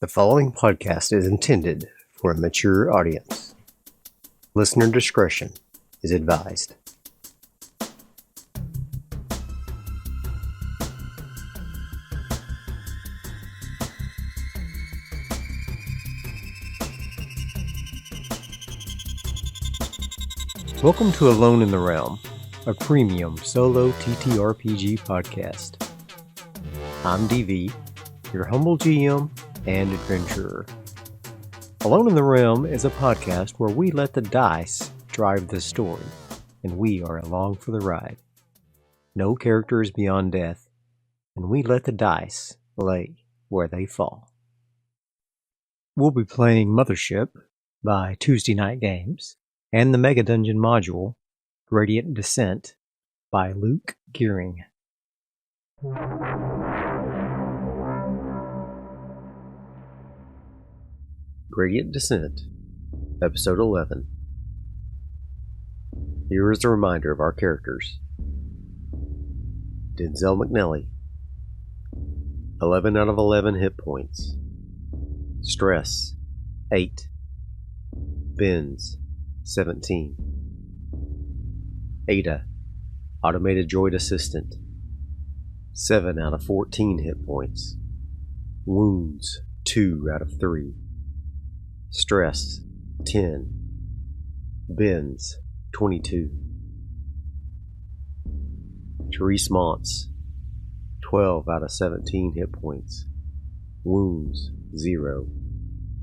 The following podcast is intended for a mature audience. Listener discretion is advised. Welcome to Alone in the Realm, a premium solo TTRPG podcast. I'm DV, your humble GM and adventurer. Alone in the Realm is a podcast where we let the dice drive the story, and we are along for the ride. No characters beyond death, and we let the dice lay where they fall. We'll be playing Mothership by Tuesday Night Games, and the Mega Dungeon module, Gradient Descent, by Luke Gearing. Gradient Descent, Episode 11. Here is a reminder of our characters. Denzel McNally, 11 out of 11 hit points. Stress, 8. Bends, 17. Ada, Automated Droid Assistant, 7 out of 14 hit points. Wounds, 2 out of 3. Stress, 10. Bends, 22. Therese Montz, 12 out of 17 hit points. Wounds, 0.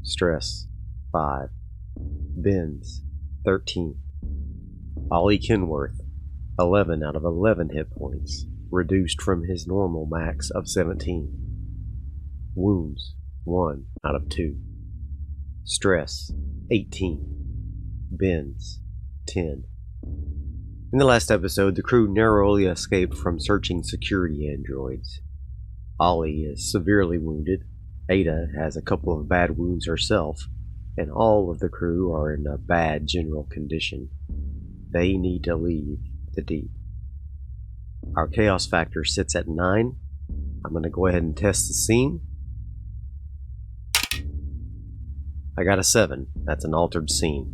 Stress, 5. Bends, 13. Ollie Kenworth, 11 out of 11 hit points, reduced from his normal max of 17. Wounds, 1 out of 2. Stress, 18. Bends, 10. In the last episode, the crew narrowly escaped from searching security androids. Ollie is severely wounded, Ada has a couple of bad wounds herself, and all of the crew are in a bad general condition. They need to leave the deep. Our chaos factor sits at 9. I'm going to go ahead and test the scene. I got a 7. That's an altered scene.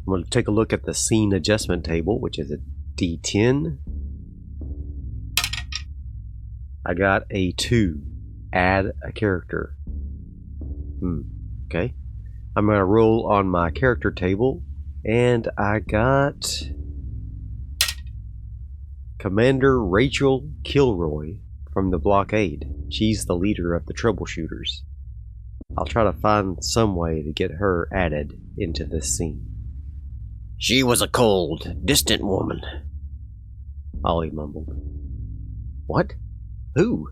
I'm going to take a look at the scene adjustment table, which is a D10. I got a 2. Add a character. Okay. I'm going to roll on my character table, and I got Commander Rachel Kilroy from the Blockade. She's the leader of the troubleshooters. I'll try to find some way to get her added into this scene. She was a cold, distant woman, Ollie mumbled. What? Who?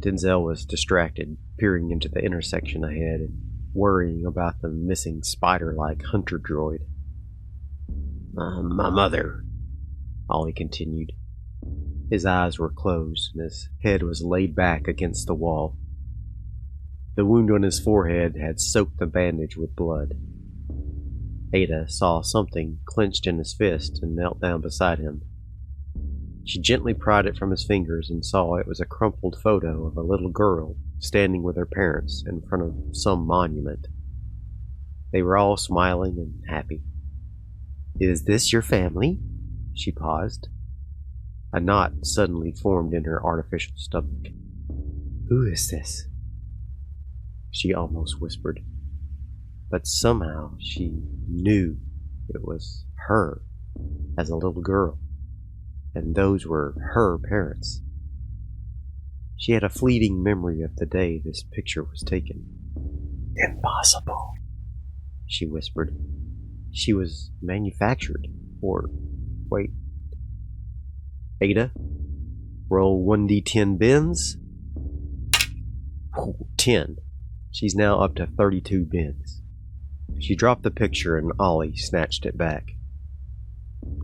Denzel was distracted, peering into the intersection ahead and worrying about the missing spider-like hunter droid. My mother, Ollie continued. His eyes were closed and his head was laid back against the wall. The wound on his forehead had soaked the bandage with blood. Ada saw something clenched in his fist and knelt down beside him. She gently pried it from his fingers and saw it was a crumpled photo of a little girl standing with her parents in front of some monument. They were all smiling and happy. Is this your family? She paused. A knot suddenly formed in her artificial stomach. Who is this? She almost whispered. But somehow she knew it was her as a little girl, and those were her parents. She had a fleeting memory of the day this picture was taken. Impossible, she whispered. She was manufactured, or wait. Ada, roll 1d10 bends. 10. She's now up to 32 bends. She dropped the picture and Ollie snatched it back.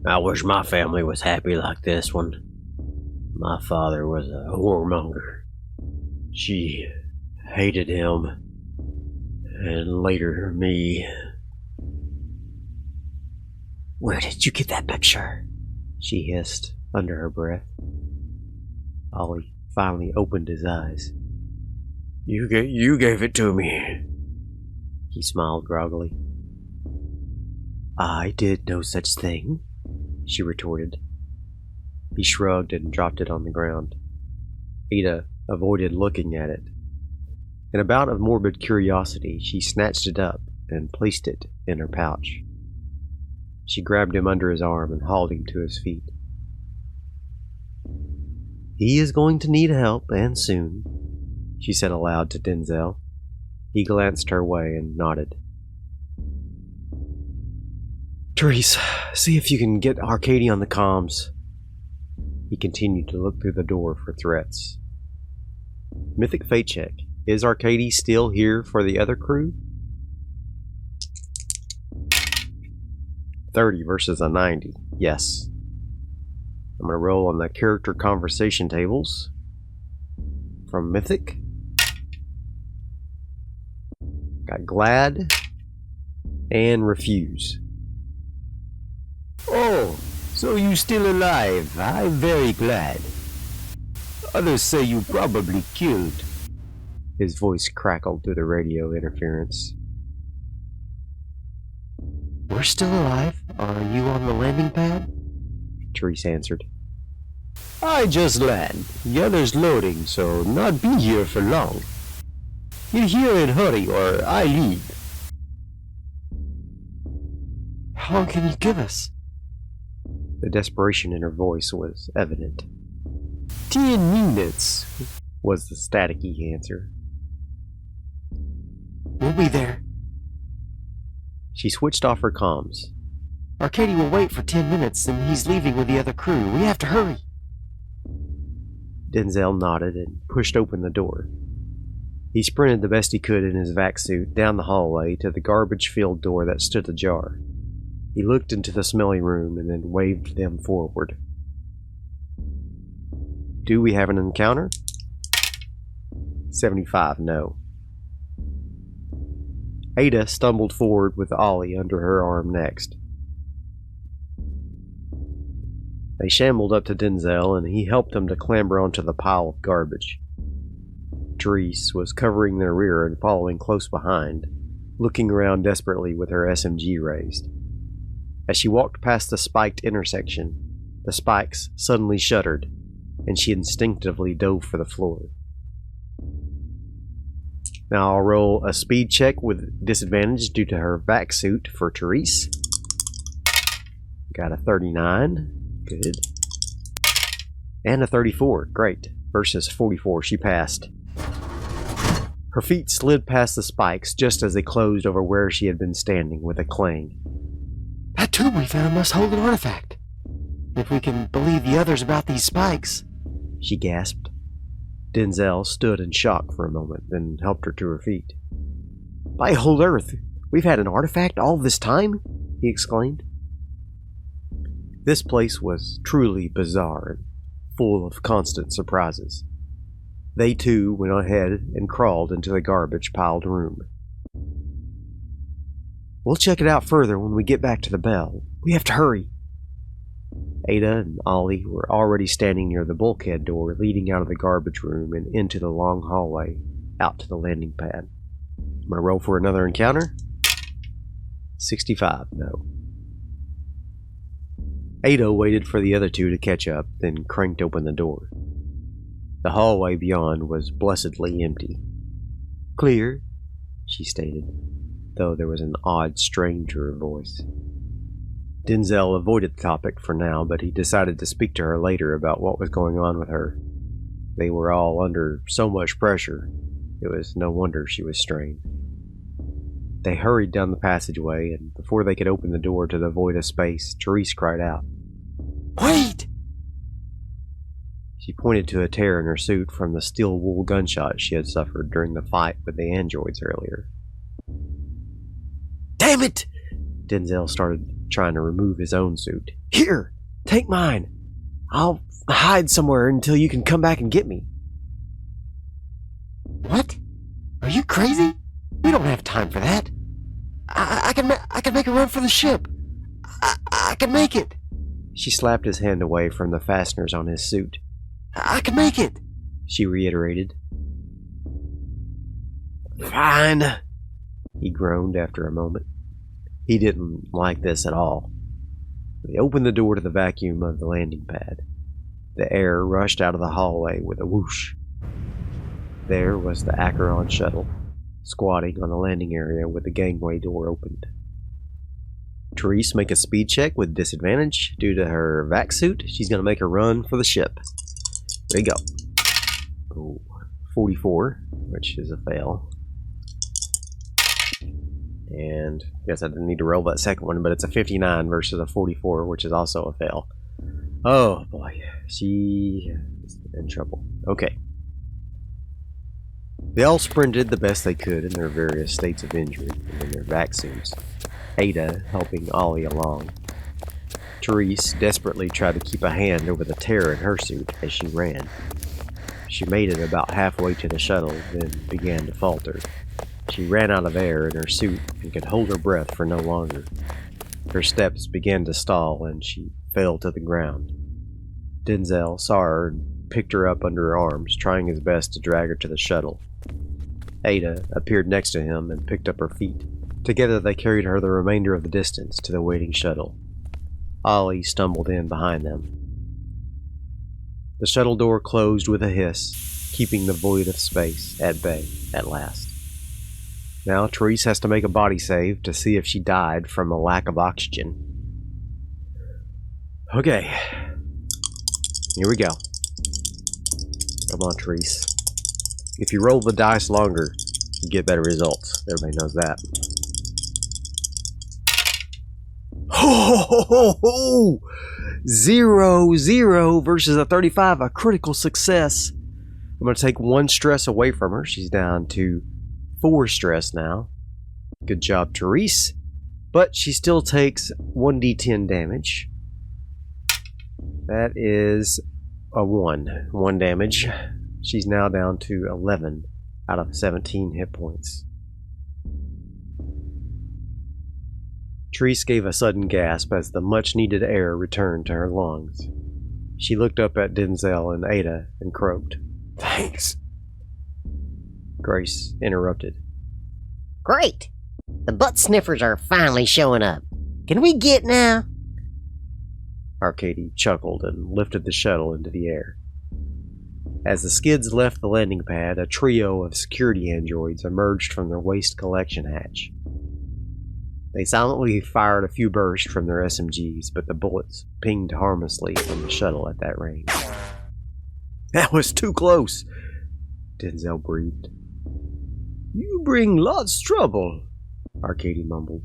I wish my family was happy like this one. My father was a whoremonger. She hated him, and later me. Where did you get that picture? She hissed under her breath. Ollie finally opened his eyes. You gave it to me. He smiled groggily. I did no such thing, she retorted. He shrugged and dropped it on the ground. Ada avoided looking at it. In a bout of morbid curiosity, she snatched it up and placed it in her pouch. She grabbed him under his arm and hauled him to his feet. He is going to need help, and soon, she said aloud to Denzel. He glanced her way and nodded. Therese, see if you can get Arcady on the comms. He continued to look through the door for threats. Mythic fate check. Is Arcady still here for the other crew? 30 versus a 90. Yes. I'm going to roll on the character conversation tables from Mythic. Got glad and refuse. Oh, so you still alive. I'm very glad. Others say you probably killed. His voice crackled through the radio interference. We're still alive. Are you on the landing pad? Therese answered. I just land. The others loading, so not be here for long. Get here and hurry, or I leave. How long can you give us? The desperation in her voice was evident. 10 minutes, was the staticky answer. We'll be there. She switched off her comms. Arcady will wait for 10 minutes, and he's leaving with the other crew. We have to hurry. Denzel nodded and pushed open the door. He sprinted the best he could in his vac suit down the hallway to the garbage-filled door that stood ajar. He looked into the smelly room and then waved them forward. Do we have an encounter? 75, no. Ada stumbled forward with Ollie under her arm next. They shambled up to Denzel and he helped them to clamber onto the pile of garbage. Therese was covering their rear and following close behind, looking around desperately with her SMG raised. As she walked past the spiked intersection, the spikes suddenly shuddered, and she instinctively dove for the floor. Now I'll roll a speed check with disadvantage due to her vac suit for Therese. Got a 39. Good. And a 34. Great. Versus 44. She passed. Her feet slid past the spikes just as they closed over where she had been standing with a clang. That tube we found must hold an artifact. If we can believe the others about these spikes, she gasped. Denzel stood in shock for a moment, then helped her to her feet. By whole earth, we've had an artifact all this time? He exclaimed. This place was truly bizarre and full of constant surprises. They too went ahead and crawled into the garbage-piled room. We'll check it out further when we get back to the bell. We have to hurry. Ada and Ollie were already standing near the bulkhead door leading out of the garbage room and into the long hallway out to the landing pad. I'm going to roll for another encounter. 65, no. Ada waited for the other two to catch up, then cranked open the door. The hallway beyond was blessedly empty. Clear, she stated, though there was an odd strain to her voice. Denzel avoided the topic for now, but he decided to speak to her later about what was going on with her. They were all under so much pressure, it was no wonder she was strained. They hurried down the passageway, and before they could open the door to the void of space, Therese cried out, "Wait!" She pointed to a tear in her suit from the steel wool gunshot she had suffered during the fight with the androids earlier. Damn it! Denzel started trying to remove his own suit. Here, take mine. I'll hide somewhere until you can come back and get me. What? Are you crazy? We don't have time for that. I can make a run for the ship. I can make it. She slapped his hand away from the fasteners on his suit. I can make it, she reiterated. Fine, he groaned after a moment. He didn't like this at all. They opened the door to the vacuum of the landing pad. The air rushed out of the hallway with a whoosh. There was the Acheron shuttle, squatting on the landing area with the gangway door opened. Therese, make a speed check with disadvantage due to her vac suit. She's going to make a run for the ship. There you go. Oh, 44, which is a fail. And I guess I didn't need to roll that second one, but it's a 59 versus a 44, which is also a fail. Oh boy, she is in trouble. Okay. They all sprinted the best they could in their various states of injury and in their vac suits. Ada helping Ollie along. Therese desperately tried to keep a hand over the tear in her suit as she ran. She made it about halfway to the shuttle, then began to falter. She ran out of air in her suit and could hold her breath for no longer. Her steps began to stall and she fell to the ground. Denzel saw her and picked her up under her arms, trying his best to drag her to the shuttle. Ada appeared next to him and picked up her feet. Together they carried her the remainder of the distance to the waiting shuttle. Ollie stumbled in behind them. The shuttle door closed with a hiss, keeping the void of space at bay at last. Now Therese has to make a body save to see if she died from a lack of oxygen. Okay. Here we go. Come on, Therese. If you roll the dice longer, you get better results. Everybody knows that. Ho ho ho ho! 0-0 versus a 35, a critical success. I'm going to take 1 stress away from her. She's down to 4 stress now. Good job, Therese. But she still takes 1d10 damage. That is a 1. 1 damage. She's now down to 11 out of 17 hit points. Therese gave a sudden gasp as the much-needed air returned to her lungs. She looked up at Denzel and Ada and croaked, "Thanks." Grace interrupted. Great! The butt sniffers are finally showing up. Can we get now? Arcady chuckled and lifted the shuttle into the air. As the skids left the landing pad, a trio of security androids emerged from their waste collection hatch. They silently fired a few bursts from their SMGs, but the bullets pinged harmlessly from the shuttle at that range. "That was too close," Denzel breathed. "You bring lots trouble," Arcady mumbled.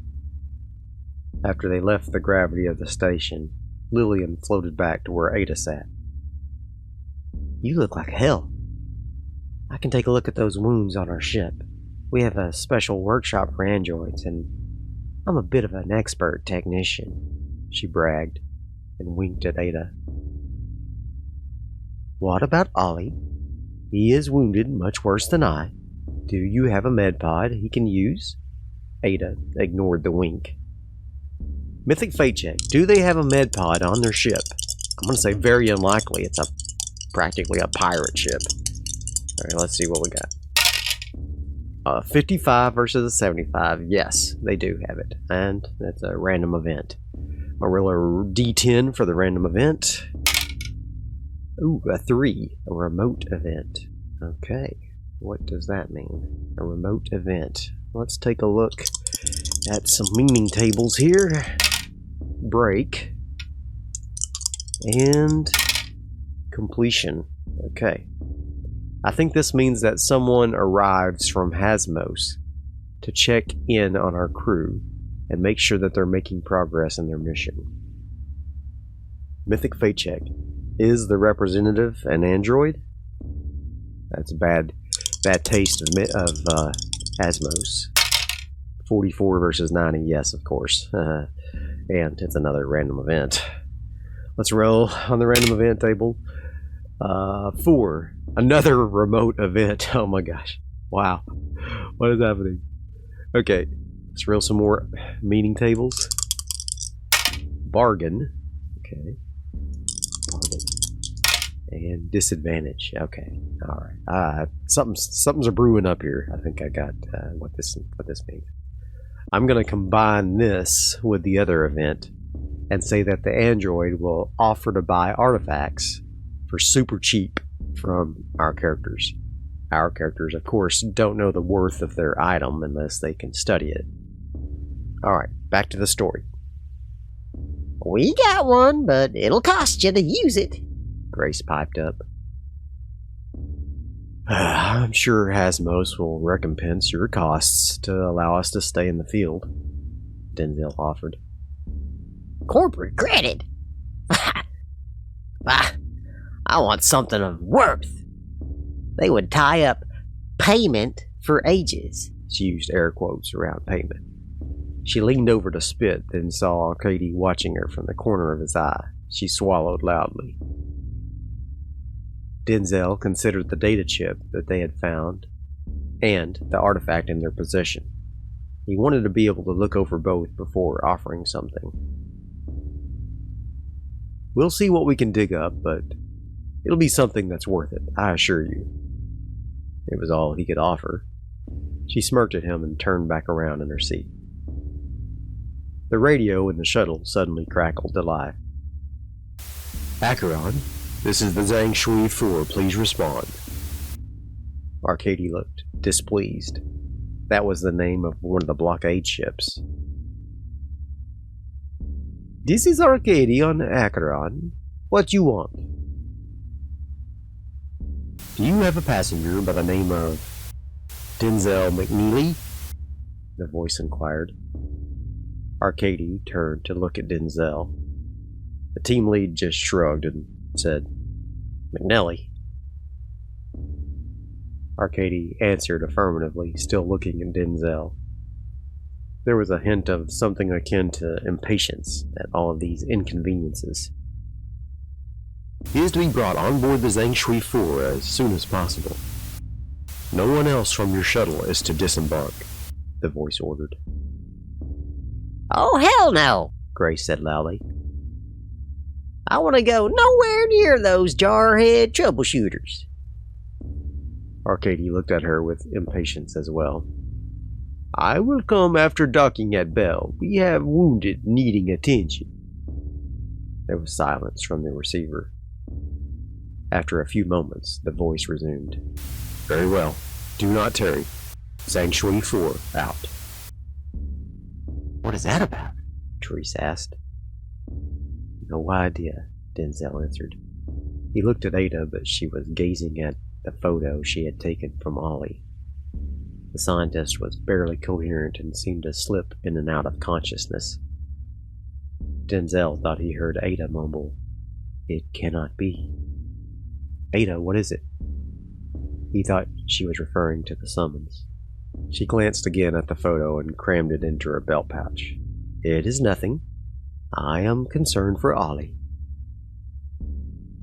After they left the gravity of the station, Lillian floated back to where Ada sat. "You look like hell. I can take a look at those wounds on our ship. We have a special workshop for androids, and I'm a bit of an expert technician," she bragged, and winked at Ada. "What about Ollie? He is wounded much worse than I. Do you have a med pod he can use?" Ada ignored the wink. Mythic fate check. Do they have a med pod on their ship? I'm going to say very unlikely. It's practically a pirate ship. Alright, let's see what we got. 55 versus a 75. Yes, they do have it. And that's a random event. I'll roll a D10 for the random event. Ooh, a 3. A remote event. Okay. What does that mean? A remote event. Let's take a look at some meaning tables here. Break. And completion. Okay. I think this means that someone arrives from Hasmos to check in on our crew and make sure that they're making progress in their mission. Mythic fate check. Is the representative an android? That's a bad taste of Hasmos. 44 versus 90. Yes, of course. And it's another random event. Let's roll on the random event table. 4. Another remote event. Oh my gosh. Wow. What is happening? Okay. Let's roll some more meaning tables. Bargain. Okay. Bargain. And disadvantage. Okay. Alright. Something's a brewing up here. I think I got what this means. I'm going to combine this with the other event and say that the android will offer to buy artifacts for super cheap from our characters. Our characters, of course, don't know the worth of their item unless they can study it. Alright, back to the story. We got one, but it'll cost you to use it, Grace piped up. I'm sure Hasmos will recompense your costs to allow us to stay in the field, Denzel offered. Corporate credit? I want something of worth. They would tie up payment for ages. She used air quotes around payment. She leaned over to spit, then saw Arcady watching her from the corner of his eye. She swallowed loudly. Denzel considered the data chip that they had found and the artifact in their possession. He wanted to be able to look over both before offering something. We'll see what we can dig up, but it'll be something that's worth it, I assure you. It was all he could offer. She smirked at him and turned back around in her seat. The radio in the shuttle suddenly crackled to life. Acheron, this is the Zhang Shui 4. Please respond. Arcady looked displeased. That was the name of one of the blockade ships. This is Arcady on Acheron. What you want? Do you have a passenger by the name of Denzel McNeely? The voice inquired. Arcady turned to look at Denzel. The team lead just shrugged and said, McNelly. Arcady answered affirmatively, still looking at Denzel. There was a hint of something akin to impatience at all of these inconveniences. He is to be brought on board the Zhang Shui 4 as soon as possible. No one else from your shuttle is to disembark, the voice ordered. Oh, hell no, Grace said loudly. I want to go nowhere near those jarhead troubleshooters. Arcady looked at her with impatience as well. I will come after docking at Bell. We have wounded needing attention. There was silence from the receiver. After a few moments, the voice resumed. Very well. Do not tarry. Zhang Shui 4 out. What is that about? Therese asked. No idea, Denzel answered. He looked at Ada, but she was gazing at the photo she had taken from Ollie. The scientist was barely coherent and seemed to slip in and out of consciousness. Denzel thought he heard Ada mumble, "It cannot be." Ada, what is it? He thought she was referring to the summons. She glanced again at the photo and crammed it into her belt pouch. It is nothing. I am concerned for Ollie.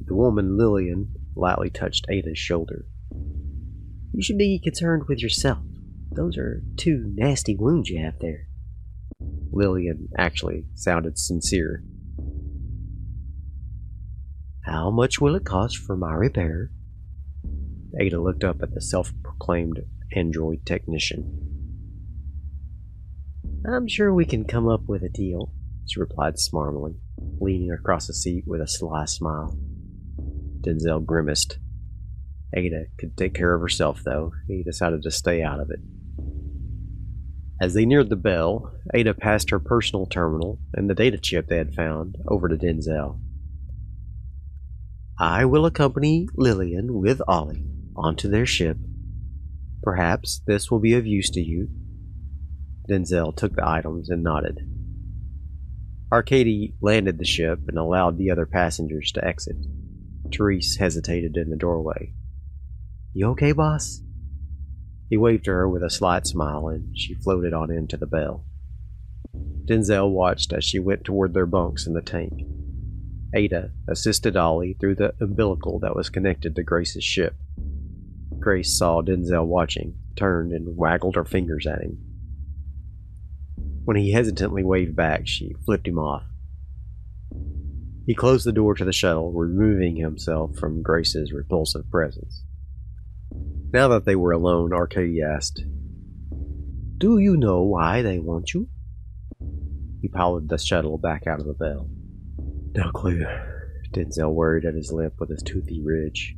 The woman, Lillian, lightly touched Ada's shoulder. You should be concerned with yourself. Those are 2 nasty wounds you have there. Lillian actually sounded sincere. How much will it cost for my repair? Ada looked up at the self-proclaimed android technician. I'm sure we can come up with a deal, she replied smarmily, leaning across the seat with a sly smile. Denzel grimaced. Ada could take care of herself, though. He decided to stay out of it. As they neared the bell, Ada passed her personal terminal and the data chip they had found over to Denzel. I will accompany Lillian with Ollie onto their ship. Perhaps this will be of use to you. Denzel took the items and nodded. Arcady landed the ship and allowed the other passengers to exit. Therese hesitated in the doorway. You okay, boss? He waved to her with a slight smile, and she floated on into the bell. Denzel watched as she went toward their bunks in the tank. Ada assisted Ollie through the umbilical that was connected to Grace's ship. Grace saw Denzel watching, turned, and waggled her fingers at him. When he hesitantly waved back, she flipped him off. He closed the door to the shuttle, removing himself from Grace's repulsive presence. Now that they were alone, Arcady asked, "Do you know why they want you?" He piloted the shuttle back out of the bell. "No clue." Denzel worried at his lip with his toothy ridge.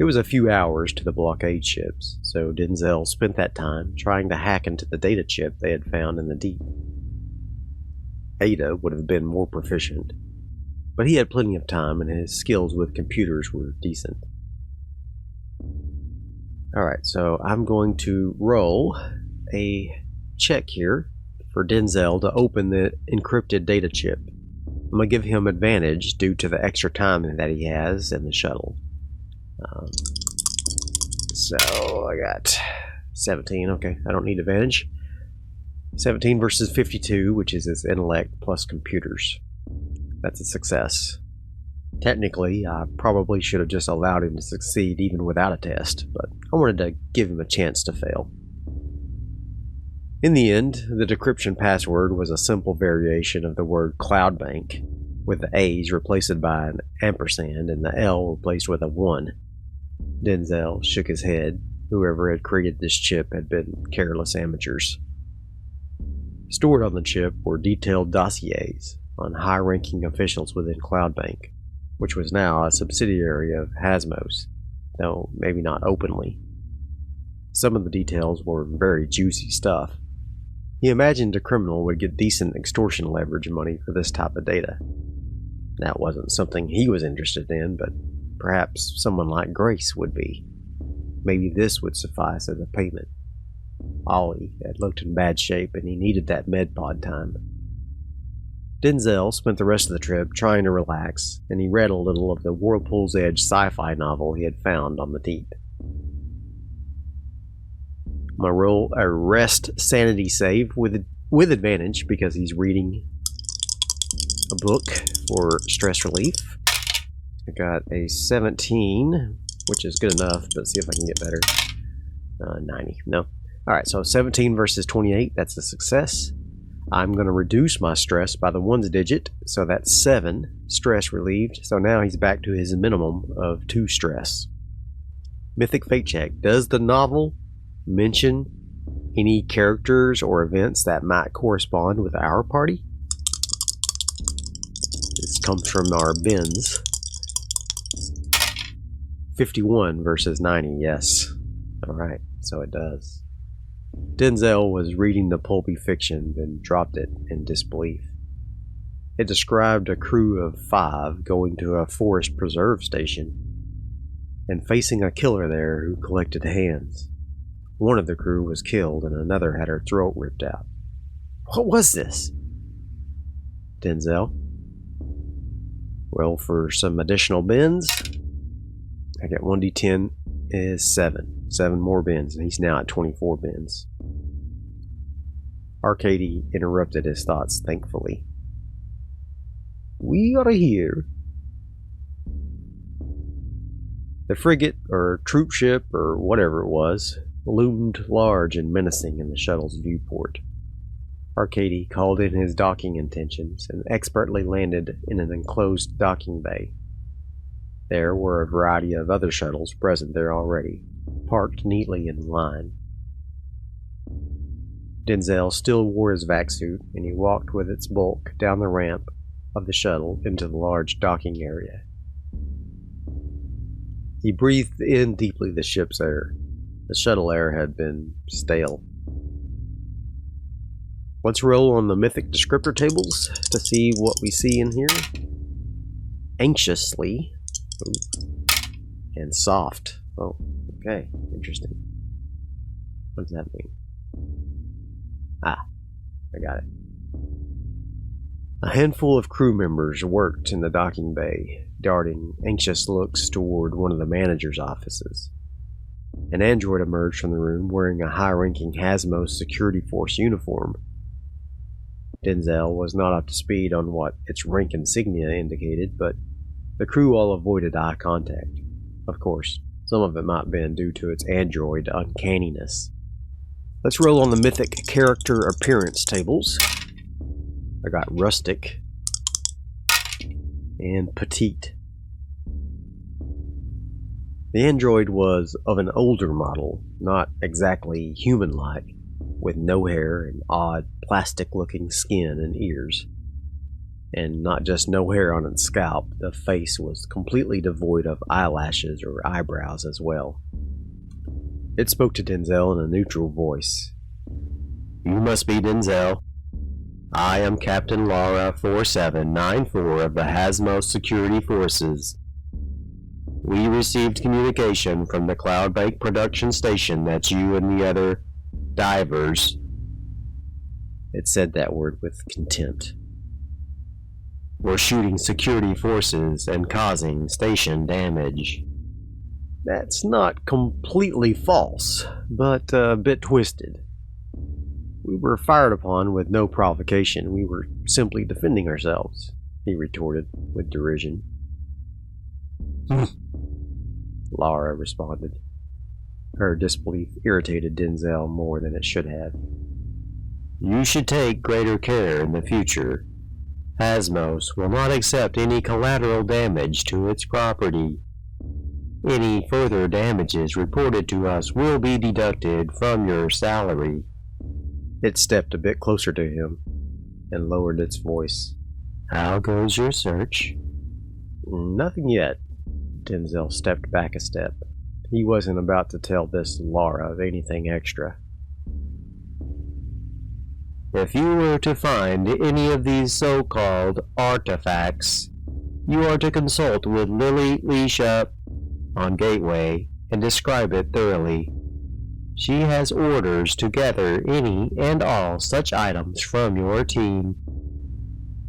It was a few hours to the blockade ships, so Denzel spent that time trying to hack into the data chip they had found in the deep. Ada would have been more proficient, but he had plenty of time and his skills with computers were decent. Alright, so I'm going to roll a check here for Denzel to open the encrypted data chip. I'm going to give him advantage due to the extra time that he has in the shuttle. So I got 17. Okay, I don't need advantage. 17 versus 52, which is his intellect plus computers. That's a success. Technically, I probably should have just allowed him to succeed even without a test, but I wanted to give him a chance to fail. In the end, the decryption password was a simple variation of the word cloudbank, with the A's replaced by an ampersand and the L replaced with a 1. Denzel shook his head. Whoever had created this chip had been careless amateurs. Stored on the chip were detailed dossiers on high-ranking officials within Cloudbank, which was now a subsidiary of Hasmos, though maybe not openly. Some of the details were very juicy stuff. He imagined a criminal would get decent extortion leverage money for this type of data. That wasn't something he was interested in, but perhaps someone like Grace would be. Maybe this would suffice as a payment. Ollie had looked in bad shape and he needed that med pod time. Denzel spent the rest of the trip trying to relax, and he read a little of the Whirlpool's Edge sci-fi novel he had found on the deep. I'm going to roll a rest sanity save with advantage because he's reading a book for stress relief. I got a 17, which is good enough, but see if I can get better. 90, no. Alright, so 17 versus 28, that's a success. I'm going to reduce my stress by the ones digit, so that's 7 stress relieved. So now he's back to his minimum of 2 stress. Mythic Fate Check. Does the novel mention any characters or events that might correspond with our party? This comes from our bins. 51 versus 90, yes. Alright, so it does. Denzel was reading the pulpy fiction, then dropped it in disbelief. It described a crew of 5 going to a forest preserve station and facing a killer there who collected hands. One of the crew was killed and another had her throat ripped out. What was this? Denzel. Roll for some additional bins. I got 1d10 is 7. 7 more bins, and he's now at 24 bins. Arcady interrupted his thoughts thankfully. We are here. The frigate, or troop ship, or whatever it was, loomed large and menacing in the shuttle's viewport. Arcady called in his docking intentions and expertly landed in an enclosed docking bay. There were a variety of other shuttles present there already, parked neatly in line. Denzel still wore his vac suit, and he walked with its bulk down the ramp of the shuttle into the large docking area. He breathed in deeply the ship's air. The shuttle air had been stale. Let's roll on the Mythic descriptor tables to see what we see in here. Anxiously. Ooh. And soft. Oh, okay. Interesting. What does that mean? Ah, I got it. A handful of crew members worked in the docking bay, darting anxious looks toward one of the manager's offices. An android emerged from the room wearing a high-ranking Hasmos security force uniform. Denzel was not up to speed on what its rank insignia indicated, but the crew all avoided eye contact. Of course, some of it might have been due to its android uncanniness. Let's roll on the Mythic character appearance tables. I got rustic and petite. The android was of an older model, not exactly human-like, with no hair and odd, plastic-looking skin and ears. And not just no hair on its scalp, the face was completely devoid of eyelashes or eyebrows as well. It spoke to Denzel in a neutral voice. You must be Denzel. I am Captain Laura 4794 of the Hasmos Security Forces. We received communication from the Cloudbake production station that you and the other divers. It said that word with contempt. Were shooting security forces and causing station damage. That's not completely false, but a bit twisted. We were fired upon with no provocation. We were simply defending ourselves, he retorted with derision. Laura responded. Her disbelief irritated Denzel more than it should have. You should take greater care in the future. Hasmos will not accept any collateral damage to its property. Any further damages reported to us will be deducted from your salary. It stepped a bit closer to him and lowered its voice. How goes your search? Nothing yet. Denzel stepped back a step. He wasn't about to tell this Laura of anything extra. If you were to find any of these so-called artifacts, you are to consult with Lily Leisha on Gateway and describe it thoroughly. She has orders to gather any and all such items from your team.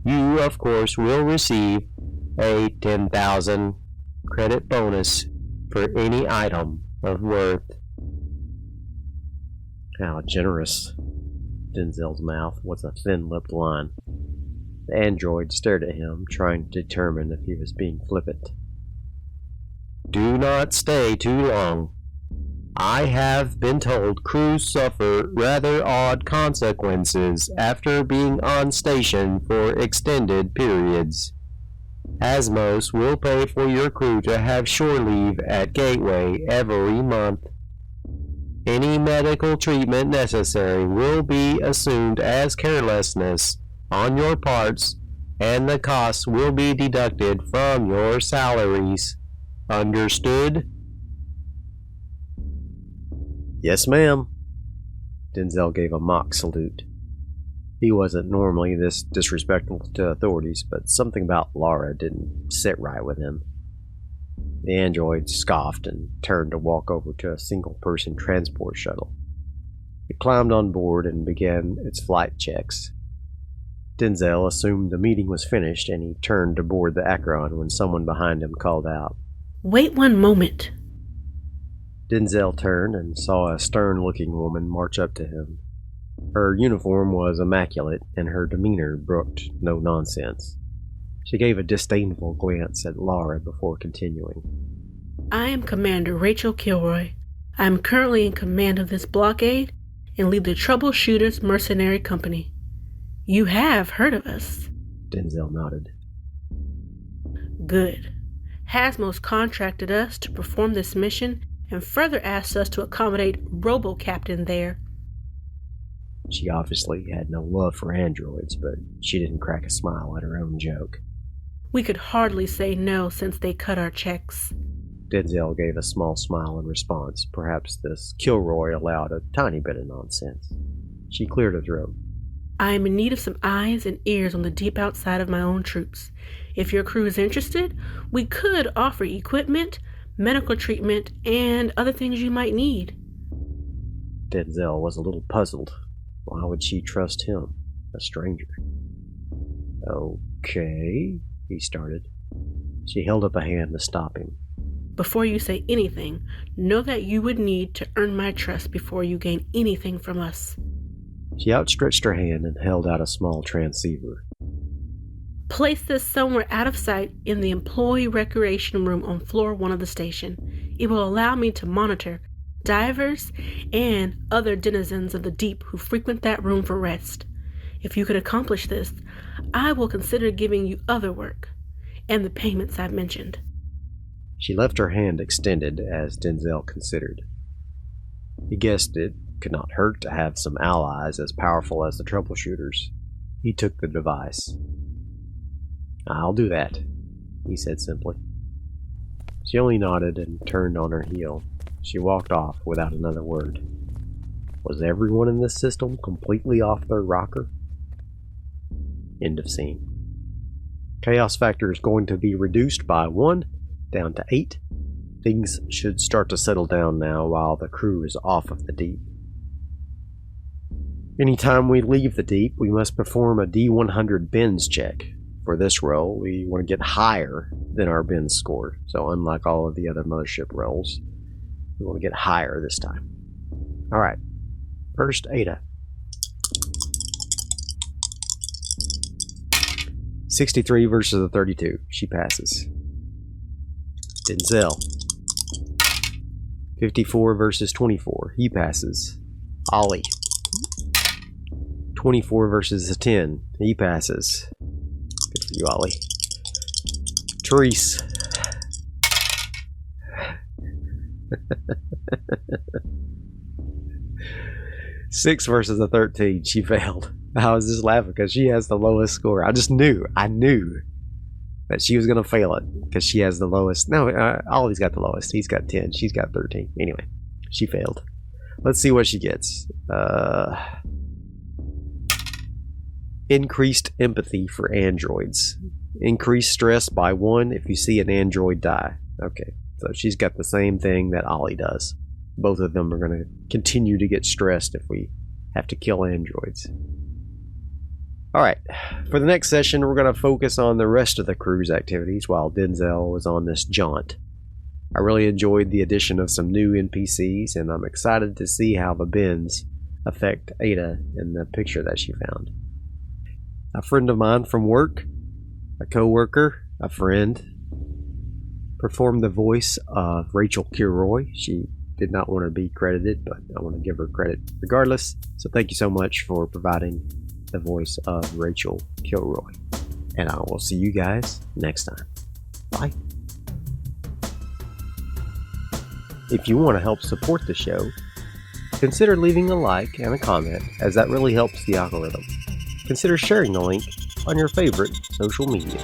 You, of course, will receive a 10,000 credit bonus for any item of worth. How generous. Denzel's mouth was a thin-lipped line. The android stared at him, trying to determine if he was being flippant. Do not stay too long. I have been told crews suffer rather odd consequences after being on station for extended periods. Hasmos will pay for your crew to have shore leave at Gateway every month. Any medical treatment necessary will be assumed as carelessness on your parts, and the costs will be deducted from your salaries. Understood? Yes, ma'am. Denzel gave a mock salute. He wasn't normally this disrespectful to authorities, but something about Laura didn't sit right with him. The android scoffed and turned to walk over to a single-person transport shuttle. It climbed on board and began its flight checks. Denzel assumed the meeting was finished, and he turned to board the Acheron when someone behind him called out, "Wait one moment." Denzel turned and saw a stern-looking woman march up to him. Her uniform was immaculate, and her demeanor brooked no nonsense. She gave a disdainful glance at Laura before continuing. "I am Commander Rachel Kilroy. I am currently in command of this blockade and lead the Troubleshooters Mercenary Company. You have heard of us?" Denzel nodded. "Good. Hasmos contracted us to perform this mission and further asked us to accommodate Robo-Captain there." She obviously had no love for androids, but she didn't crack a smile at her own joke. "We could hardly say no since they cut our checks." Denzel gave a small smile in response. Perhaps this Kilroy allowed a tiny bit of nonsense. She cleared her throat. "I am in need of some eyes and ears on the deep outside of my own troops. If your crew is interested, we could offer equipment, medical treatment, and other things you might need." Denzel was a little puzzled. Why would she trust him, a stranger? "Okay," he started. She held up a hand to stop him. "Before you say anything, know that you would need to earn my trust before you gain anything from us." She outstretched her hand and held out a small transceiver. "Place this somewhere out of sight in the employee recreation room on floor 1 of the station. It will allow me to monitor divers and other denizens of the deep who frequent that room for rest. If you could accomplish this, I will consider giving you other work. and the payments I've mentioned. She left her hand extended as Denzel considered. He guessed it could not hurt to have some allies as powerful as the troubleshooters. He took the device. "I'll do that," he said simply. She only nodded and turned on her heel. She walked off without another word. Was everyone in this system completely off their rocker? End of scene. Chaos factor is going to be reduced by 1 down to 8. Things should start to settle down now while the crew is off of the deep. Anytime we leave the deep, we must perform a D100 bends check. For this roll, we want to get higher than our bends score. So unlike all of the other Mothership rolls, we want to get higher this time. Alright, first Ada. 63 versus a 32. She passes. Denzel. 54 versus 24. He passes. Ollie. 24 versus a 10. He passes. Good for you, Ollie. Therese. Six versus a 13. She failed. I was just laughing because she has the lowest score. I knew that she was going to fail it because she has the lowest. No, Ollie's got the lowest. He's got 10. She's got 13. Anyway, she failed. Let's see what she gets. Increased empathy for androids. Increased stress by 1 if you see an android die. Okay, so she's got the same thing that Ollie does. Both of them are going to continue to get stressed if we have to kill androids. Alright, for the next session, we're going to focus on the rest of the crew's activities while Denzel was on this jaunt. I really enjoyed the addition of some new NPCs, and I'm excited to see how the bends affect Ada in the picture that she found. A friend of mine from work, a co-worker, a friend, performed the voice of Rachel Kilroy. She did not want to be credited, but I want to give her credit regardless. So thank you so much for providing the voice of Rachel Kilroy. And I will see you guys next time. Bye. If you want to help support the show, consider leaving a like and a comment, as that really helps the algorithm. Consider sharing the link on your favorite social media.